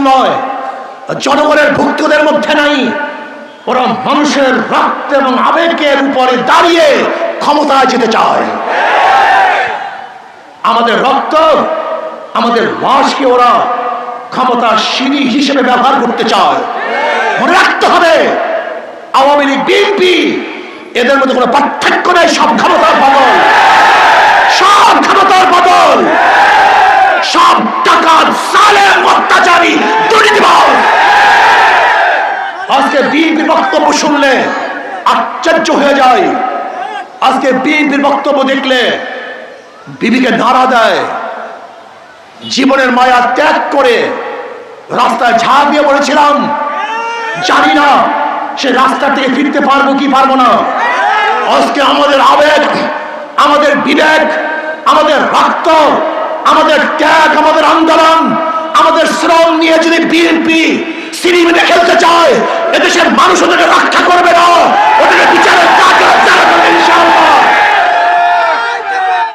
নয়, জনগণের ভুক্তি ওদের মধ্যে নাই। ওরা মানুষের রক্ত এবং আবেগের উপরে দাঁড়িয়ে ক্ষমতায় যেতে চায়। আমাদের রক্ত, আমাদের লাশকে ওরা ক্ষমতার সিঁড়ি হিসেবে ব্যবহার করতে চায়। মনে রাখতে হবে, আওয়ামী লীগ, বিএনপি এদের মধ্যে কোনো পার্থক্য নেই। সব ক্ষমতার বদল, সব ক্ষমতার বদল, সব টাকার জালেম, অত্যাচারী, দুর্নীতিবাজ। আজকে বিএনপির বক্তব্য শুনলে আশ্চর্য হয়ে যায়। আজকে বিএনপির বক্তব্য দেখলে বিবিকে নাড়া দেয়। জীবনের মায়া ত্যাগ করে রাস্তায় ঝাঁপ দিয়ে বলেছিলাম, জানি না সে রাস্তা থেকে ফিরতে পারবো কি পারবো না। আজকে আমাদের আবেগ, আমাদের বিবেক, আমাদের রক্ত, আমাদের ত্যাগ, আমাদের আন্দোলন, আমাদের শ্রম নিয়ে যদি বিএনপি সিনেমিতে খেলতে চায়, এদেশের মানুষ ওদেরকে রক্ষা